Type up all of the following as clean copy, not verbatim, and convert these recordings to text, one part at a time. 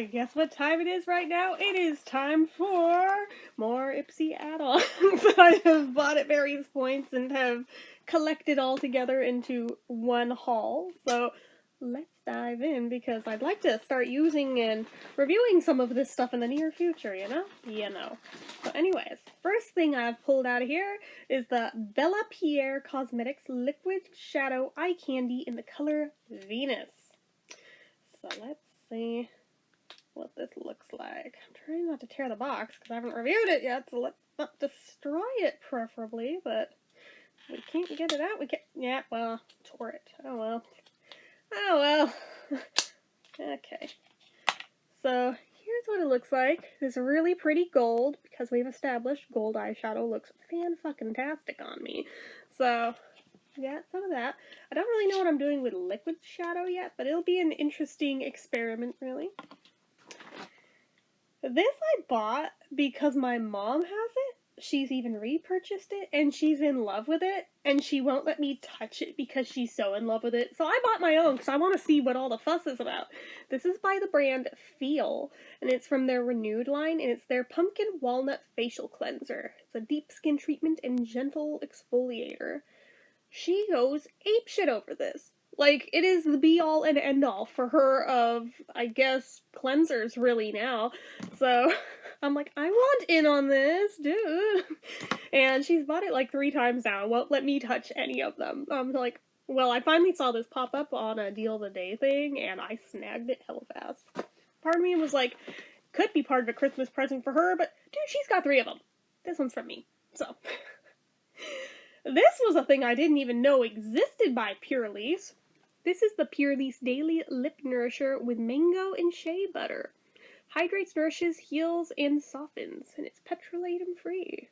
So guess what time it is right now? It is time for more Ipsy add-ons. I have bought at various points and have collected all together into one haul. So let's dive in because I'd like to start using and reviewing some of this stuff in the near future, you know? So anyways, first thing I've pulled out of here is the Bella Pierre Cosmetics Liquid Shadow Eye Candy in the color Venus. So let's see what this looks like. I'm trying not to tear the box because I haven't reviewed it yet, so let's not destroy it preferably, but we can't get it out. We can't, yeah, well, tore it. Oh well. Oh well. Okay. So here's what it looks like. This really pretty gold, because we've established gold eyeshadow looks fan-fucking-tastic on me. So yeah, some of that. I don't really know what I'm doing with liquid shadow yet, but it'll be an interesting experiment, really. This I bought because my mom has it. She's even repurchased it, and she's in love with it, and she won't let me touch it because she's so in love with it. So I bought my own because I want to see what all the fuss is about. This is by the brand Feel, and it's from their Renewed line, and it's their Pumpkin Walnut Facial Cleanser. It's a deep skin treatment and gentle exfoliator. She goes apeshit over this. Like, it is the be-all and end-all for her of, I guess, cleansers, really, now. So, I'm like, I want in on this, dude. And she's bought it like 3 times now, won't let me touch any of them. I'm like, well, I finally saw this pop up on a deal of the day thing, and I snagged it hella fast. Part of me was like, could be part of a Christmas present for her, but, dude, she's got 3 of them. This one's from me, so... This was a thing I didn't even know existed by Purely's. This is the Purely's Daily Lip Nourisher with mango and shea butter. Hydrates, nourishes, heals, and softens, and it's petrolatum free.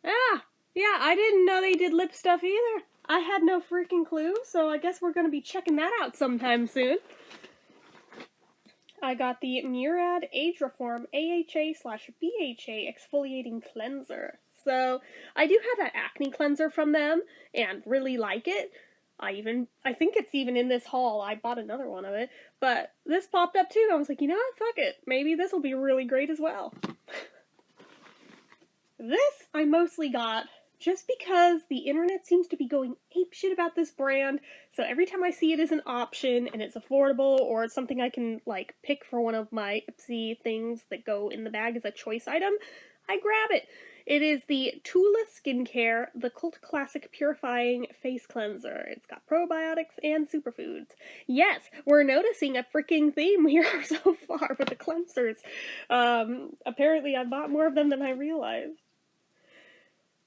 Ah, yeah, I didn't know they did lip stuff either. I had no freaking clue, so I guess we're going to be checking that out sometime soon. I got the Murad Age Reform AHA/BHA Exfoliating Cleanser. So, I do have that acne cleanser from them, and really like it. I think it's even in this haul. I bought another one of it. But this popped up too. I was like, you know what? Fuck it. Maybe this will be really great as well. This I mostly got just because the internet seems to be going apeshit about this brand. So every time I see it as an option and it's affordable or it's something I can like pick for one of my Ipsy things that go in the bag as a choice item, I grab it. It is the Tula Skincare, the Cult Classic Purifying Face Cleanser. It's got probiotics and superfoods. Yes, we're noticing a freaking theme here so far with the cleansers. Apparently I bought more of them than I realized.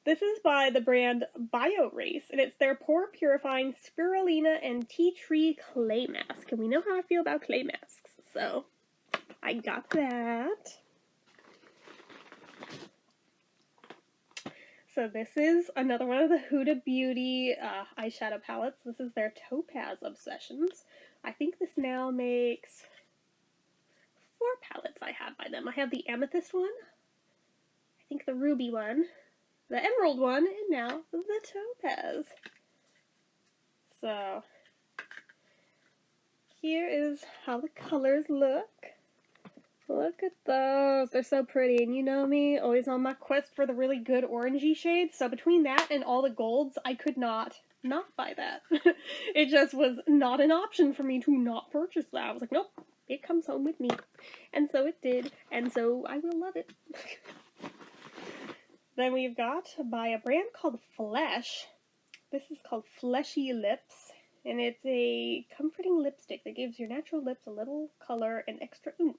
This is by the brand BioRace, and it's their Pore Purifying Spirulina and Tea Tree Clay Mask. And we know how I feel about clay masks, so I got that. So this is another one of the Huda Beauty eyeshadow palettes. This is their Topaz Obsessions. I think this now makes 4 palettes I have by them. I have the Amethyst one, I think the Ruby one, the Emerald one, and now the Topaz. So here is how the colors look. Look at those. They're so pretty. And you know me, always on my quest for the really good orangey shades. So between that and all the golds, I could not buy that. It just was not an option for me to not purchase that. I was like, nope, it comes home with me. And so it did. And so I will love it. Then we've got by a brand called Flesh. This is called Fleshy Lips. And it's a comforting lipstick that gives your natural lips a little color and extra oomph.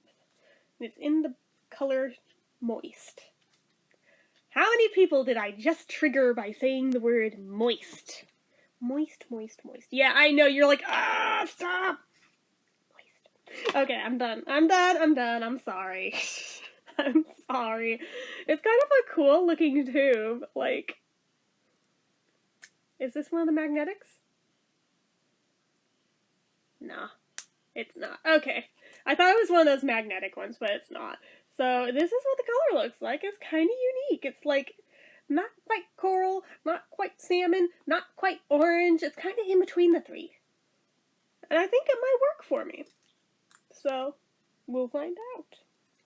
It's in the color Moist. How many people did I just trigger by saying the word moist? Moist, moist, moist. Yeah, I know, you're like, ah, stop! Moist. Okay, I'm done. I'm sorry. I'm sorry. It's kind of a cool looking tube. Like, is this one of the magnetics? Nah, it's not. Okay. I thought it was one of those magnetic ones, but it's not. So this is what the color looks like. It's kind of unique. It's like not quite coral, not quite salmon, not quite orange. It's kind of in between the 3. And I think it might work for me. So We'll find out.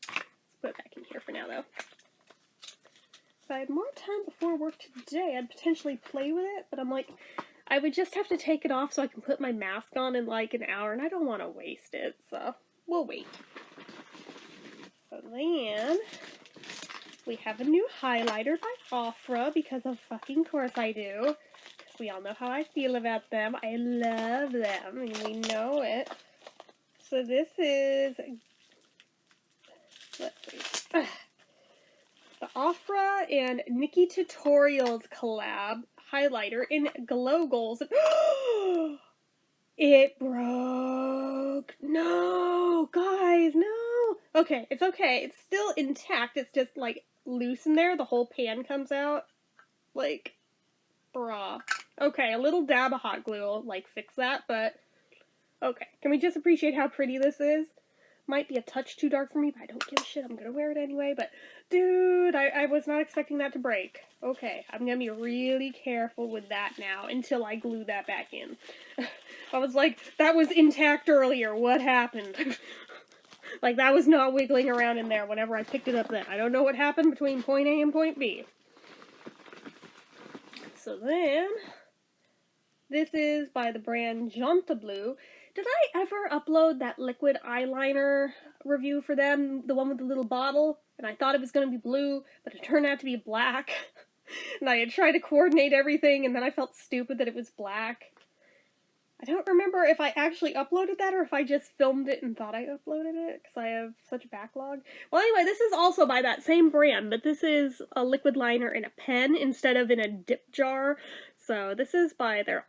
Let's put it back in here for now, though. If I had more time before work today, I'd potentially play with it, but I'm like, I would just have to take it off so I can put my mask on in like an hour, and I don't want to waste it, so we'll wait. So then, we have a new highlighter by Ofra, because of fucking course I do. We all know how I feel about them. I love them, and we know it. So this is, let's see, the Ofra and Nikki Tutorials collab highlighter in Glow Goals. It broke. No, guys, no. Okay, it's okay. It's still intact. It's just like loose in there. The whole pan comes out. Like, bruh. Okay, a little dab of hot glue will like fix that, but okay. Can we just appreciate how pretty this is? Might be a touch too dark for me, but I don't give a shit. I'm gonna wear it anyway. But dude, I was not expecting that to break. Okay, I'm gonna be really careful with that now until I glue that back in. I was like, that was intact earlier. What happened? Like, that was not wiggling around in there whenever I picked it up then. I don't know what happened between point A and point B. So then, this is by the brand Janta Blue. Did I ever upload that liquid eyeliner review for them? The one with the little bottle? And I thought it was going to be blue, but it turned out to be black. And I had tried to coordinate everything, and then I felt stupid that it was black. I don't remember if I actually uploaded that or if I just filmed it and thought I uploaded it, because I have such a backlog. Well, anyway, this is also by that same brand, but this is a liquid liner in a pen instead of in a dip jar. So this is by their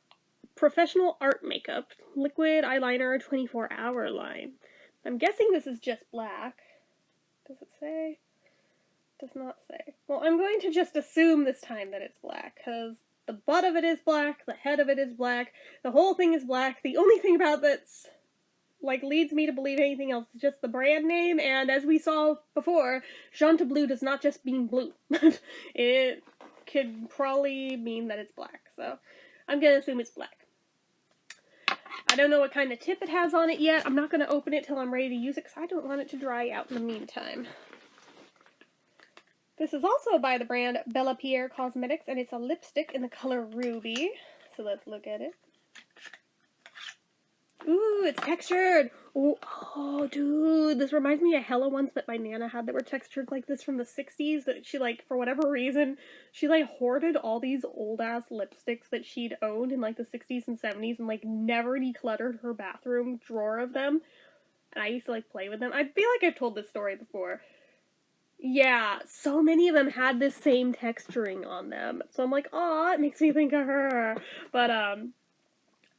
Professional Art Makeup Liquid Eyeliner 24-hour line. I'm guessing this is just black. Does it say? Does not say. Well, I'm going to just assume this time that it's black, because the butt of it is black, the head of it is black, the whole thing is black. The only thing about that's, like, leads me to believe anything else is just the brand name, and as we saw before, Janta Blue does not just mean blue. It could probably mean that it's black, so I'm gonna assume it's black. I don't know what kind of tip it has on it yet. I'm not going to open it till I'm ready to use it because I don't want it to dry out in the meantime. This is also by the brand Bella Pierre Cosmetics, and it's a lipstick in the color Ruby. So let's look at it. Ooh, it's textured! Ooh, oh, dude, this reminds me of hella ones that my Nana had that were textured like this from the 60s, that she, like, for whatever reason, she, like, hoarded all these old-ass lipsticks that she'd owned in, like, the 60s and 70s and, like, never decluttered her bathroom drawer of them. And I used to, like, play with them. I feel like I've told this story before. Yeah, so many of them had this same texturing on them. So I'm like, aw, it makes me think of her. But,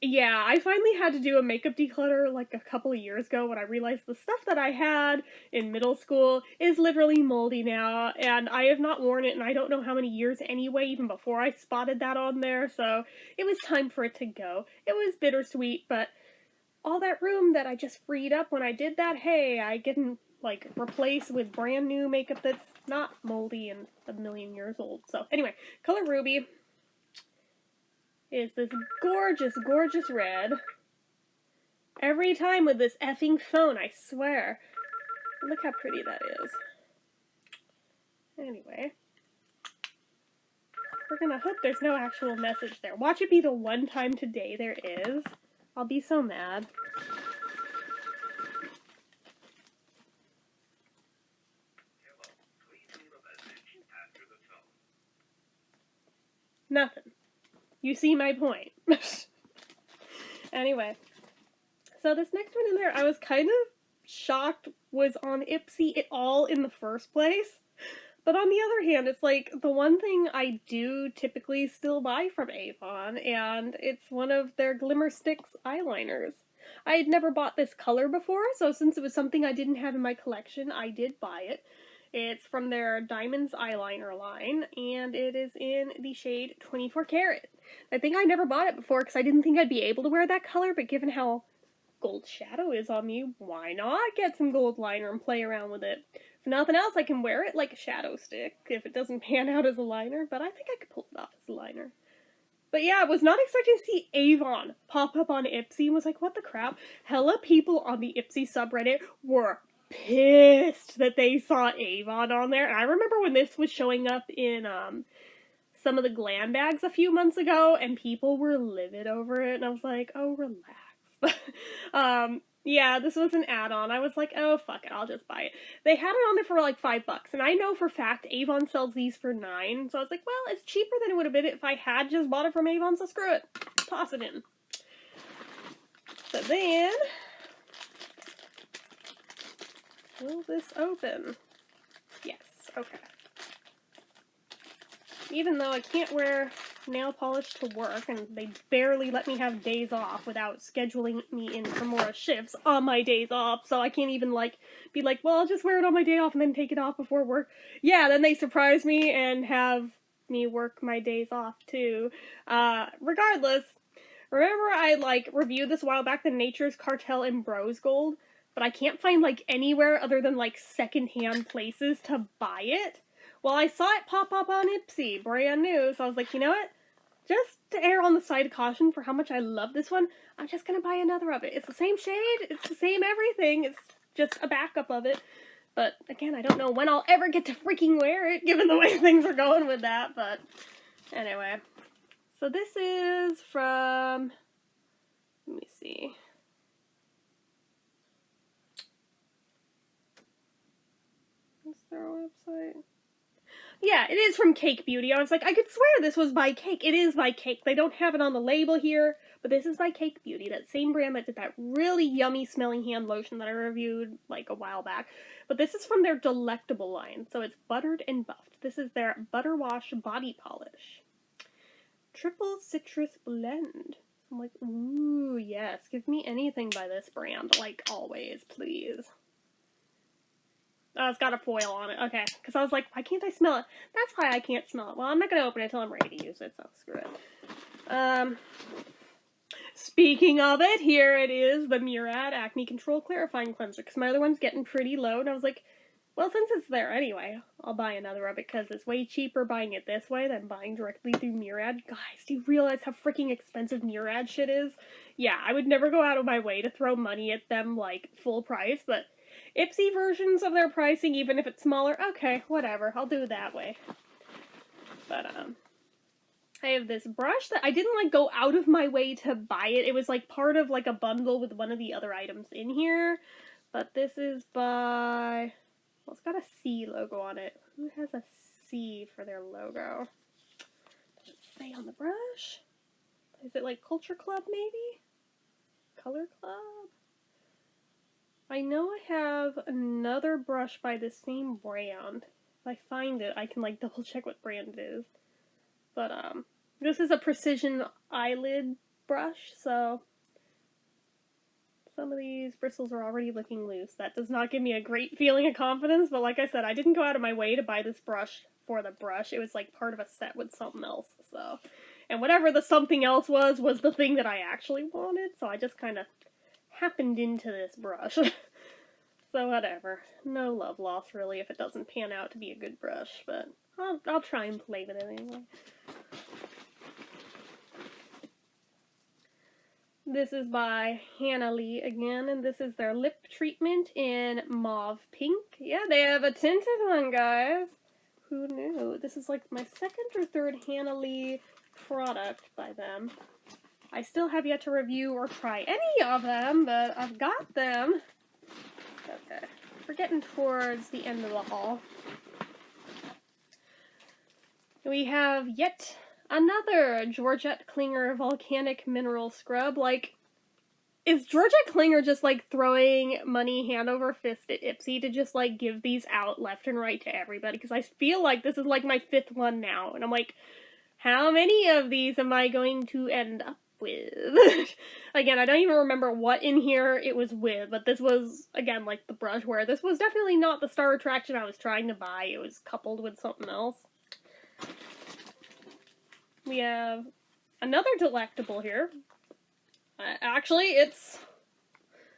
yeah, I finally had to do a makeup declutter like a couple of years ago when I realized the stuff that I had in middle school is literally moldy now, and I have not worn it in I don't know how many years anyway, even before I spotted that on there, so it was time for it to go. It was bittersweet, but all that room that I just freed up when I did that, hey, I can, like, replace with brand new makeup that's not moldy and a million years old. So, anyway, color Ruby is this gorgeous, gorgeous red. Every time with this effing phone, I swear. Look how pretty that is. Anyway. We're gonna hope there's no actual message there. Watch it be the one time today there is. I'll be so mad. Nothing. You see my point. Anyway. So this next one in there, I was kind of shocked was on Ipsy at all in the first place. But on the other hand, it's like the one thing I do typically still buy from Avon, and it's one of their Glimmer Sticks eyeliners. I had never bought this color before, so since it was something I didn't have in my collection, I did buy it. It's from their Diamonds eyeliner line, and it is in the shade 24 Karat. I think I never bought it before because I didn't think I'd be able to wear that color, but given how gold shadow is on me, why not get some gold liner and play around with it? If nothing else, I can wear it like a shadow stick if it doesn't pan out as a liner, but I think I could pull it off as a liner. But yeah, I was not expecting to see Avon pop up on Ipsy and was like, what the crap? Hella people on the Ipsy subreddit were pissed that they saw Avon on there. And I remember when this was showing up in some of the glam bags a few months ago, and people were livid over it, and I was like, oh, relax. Yeah, this was an add-on. I was like, oh, fuck it, I'll just buy it. They had it on there for like $5, and I know for a fact Avon sells these for $9, so I was like, well, it's cheaper than it would have been if I had just bought it from Avon, so screw it. Toss it in. So then, will this open? Yes, okay. Even though I can't wear nail polish to work, and they barely let me have days off without scheduling me in for more shifts on my days off, so I can't even, like, be like, well, I'll just wear it on my day off and then take it off before work. Yeah, then they surprise me and have me work my days off, too. Regardless, remember I, like, reviewed this a while back, the Nature's Cartel in Rose Gold, but I can't find, like, anywhere other than, like, secondhand places to buy it? Well, I saw it pop up on Ipsy, brand new, so I was like, you know what? Just to err on the side of caution for how much I love this one, I'm just gonna buy another of it. It's the same shade, it's the same everything, it's just a backup of it. But, again, I don't know when I'll ever get to freaking wear it, given the way things are going with that, but anyway. So this is from, let me see. Is there a website? Yeah, it is from Cake Beauty. I was like, I could swear this was by Cake. It is by Cake. They don't have it on the label here, but this is by Cake Beauty, that same brand that did that really yummy smelling hand lotion that I reviewed like a while back. But this is from their Delectable line, so it's buttered and buffed. This is their Butter Wash Body Polish. Triple Citrus Blend. I'm like, ooh, yes, give me anything by this brand, like always, please. Oh, it's got a foil on it. Okay, because I was like, why can't I smell it? That's why I can't smell it. Well, I'm not going to open it until I'm ready to use it, so screw it. Speaking of it, here it is, the Murad Acne Control Clarifying Cleanser, because my other one's getting pretty low, and I was like, well, since it's there anyway, I'll buy another of it, because it's way cheaper buying it this way than buying directly through Murad. Guys, do you realize how freaking expensive Murad shit is? Yeah, I would never go out of my way to throw money at them, like, full price, but Ipsy versions of their pricing, even if it's smaller, okay, whatever, I'll do it that way. But, I have this brush that I didn't, like, go out of my way to buy it. It was, like, part of, like, a bundle with one of the other items in here. But this is by, well, it's got a C logo on it. Who has a C for their logo? Does it say on the brush? Is it, like, Culture Club, maybe? Color Club? I know I have another brush by the same brand. If I find it, I can, like, double check what brand it is. But, this is a precision eyelid brush, so some of these bristles are already looking loose. That does not give me a great feeling of confidence, but like I said, I didn't go out of my way to buy this brush for the brush. It was, like, part of a set with something else, so. And whatever the something else was the thing that I actually wanted, so I just kind of happened into this brush. So whatever. No love loss, really, if it doesn't pan out to be a good brush, but I'll try and play with it anyway. This is by Hannah Lee again, and this is their lip treatment in mauve pink. Yeah, they have a tinted one, guys. Who knew? This is like my second or third Hannah Lee product by them. I still have yet to review or try any of them, but I've got them. Okay, we're getting towards the end of the haul. We have yet another Georgette Klinger Volcanic Mineral Scrub. Like, is Georgette Klinger just, like, throwing money hand over fist at Ipsy to just, like, give these out left and right to everybody? Because I feel like this is, like, my 5th one now, and I'm like, how many of these am I going to end up with? Again, I don't even remember what in here it was with, but this was, again, like the brush, where this was definitely not the star attraction I was trying to buy. It was coupled with something else. We have another Delectable here. Actually, it's,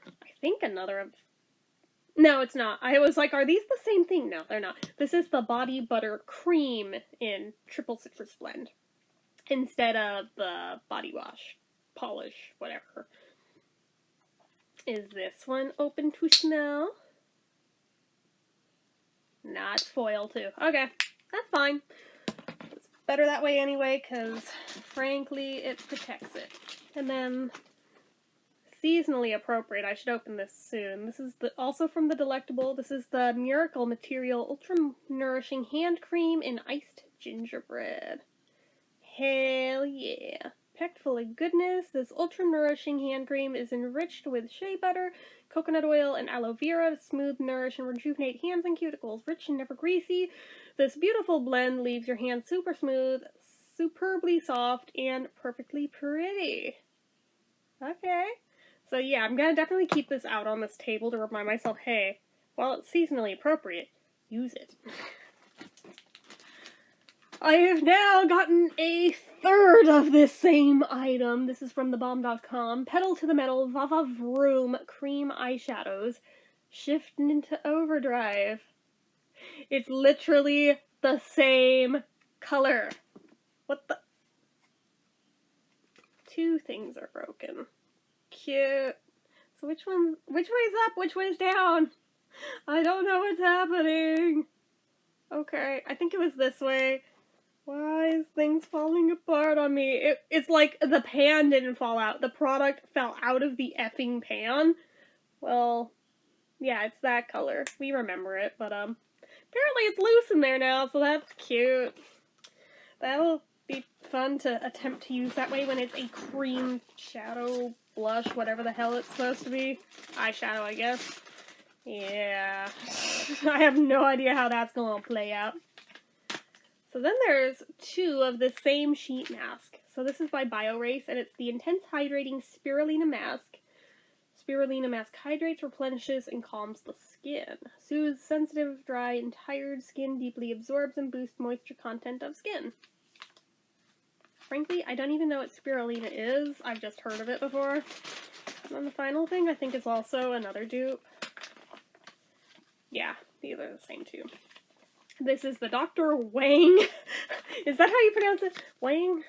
I think another of, no, it's not. I was like, are these the same thing? No, they're not. This is the Body Butter Cream in Triple Citrus Blend, instead of the Body Wash, Polish, whatever. Is this one open to smell? Nah, it's foil too. Okay, that's fine. It's better that way anyway, because frankly, it protects it. And then, seasonally appropriate. I should open this soon. This is also from the Delectable. This is the Miracle Material Ultra Nourishing Hand Cream in Iced Gingerbread. Hell yeah. Packed full of goodness, this ultra nourishing hand cream is enriched with shea butter, coconut oil, and aloe vera to smooth, nourish, and rejuvenate hands and cuticles. Rich and never greasy, this beautiful blend leaves your hands super smooth, superbly soft, and perfectly pretty. Okay. So yeah, I'm gonna definitely keep this out on this table to remind myself, hey, while it's seasonally appropriate, use it. I have now gotten a third of this same item. This is from thebomb.com. Pedal to the Metal Vava Vroom Cream Eyeshadows. Shift into overdrive. It's literally the same color. What the? Two things are broken. Cute. So which way's up? Which way's down? I don't know what's happening. Okay, I think it was this way. Why is things falling apart on me? It's like the pan didn't fall out. The product fell out of the effing pan. Well, yeah, it's that color. We remember it, but apparently it's loose in there now, so that's cute. That'll be fun to attempt to use that way when it's a cream shadow blush, whatever the hell it's supposed to be. Eyeshadow, I guess. Yeah. I have no idea how that's gonna play out. So then there's two of the same sheet mask. So this is by BioRace, and it's the Intense Hydrating Spirulina Mask. Spirulina Mask hydrates, replenishes, and calms the skin. Soothes sensitive, dry, and tired skin, deeply absorbs and boosts moisture content of skin. Frankly, I don't even know what spirulina is. I've just heard of it before. And then the final thing, I think, is also another dupe. Yeah, these are the same two. This is the Dr. Wang. Is that how you pronounce it? Wang?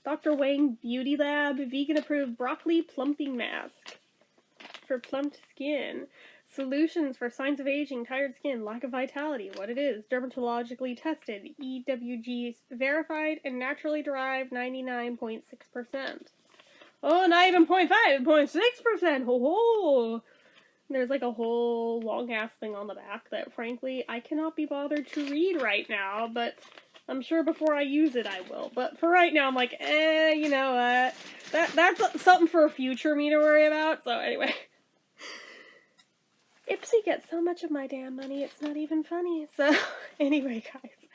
Dr. Wang Beauty Lab Vegan Approved Broccoli Plumping Mask. For plumped skin. Solutions for signs of aging, tired skin, lack of vitality. What it is. Dermatologically tested. EWG verified and naturally derived 99.6%. Oh, not even 0.5, 0.6%. Ho ho! There's like a whole long-ass thing on the back that, frankly, I cannot be bothered to read right now, but I'm sure before I use it I will. But for right now, I'm like, you know what? That's something for a future me to worry about, so anyway. Ipsy gets so much of my damn money, it's not even funny. So, anyway, guys,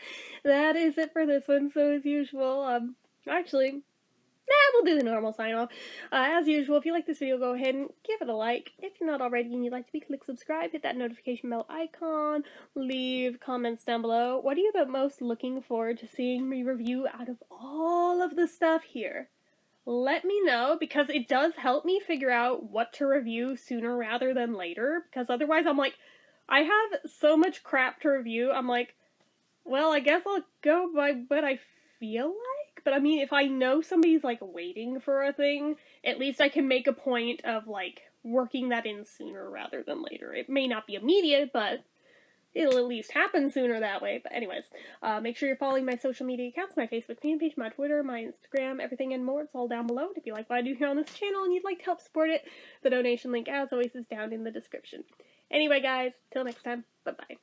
that is it for this one. So, as usual, actually, we'll do the normal sign-off. As usual, if you like this video, go ahead and give it a like. If you're not already and you'd like to be, click subscribe, hit that notification bell icon, leave comments down below. What are you the most looking forward to seeing me review out of all of the stuff here? Let me know, because it does help me figure out what to review sooner rather than later, because otherwise I'm like, I have so much crap to review, I'm like, well, I guess I'll go by what I feel like, but I mean, if I know somebody's, like, waiting for a thing, at least I can make a point of, like, working that in sooner rather than later. It may not be immediate, but it'll at least happen sooner that way. But anyways, make sure you're following my social media accounts, my Facebook fan page, my Twitter, my Instagram, everything and more. It's all down below. And if you like what I do here on this channel and you'd like to help support it, the donation link, as always, is down in the description. Anyway, guys, till next time, bye-bye.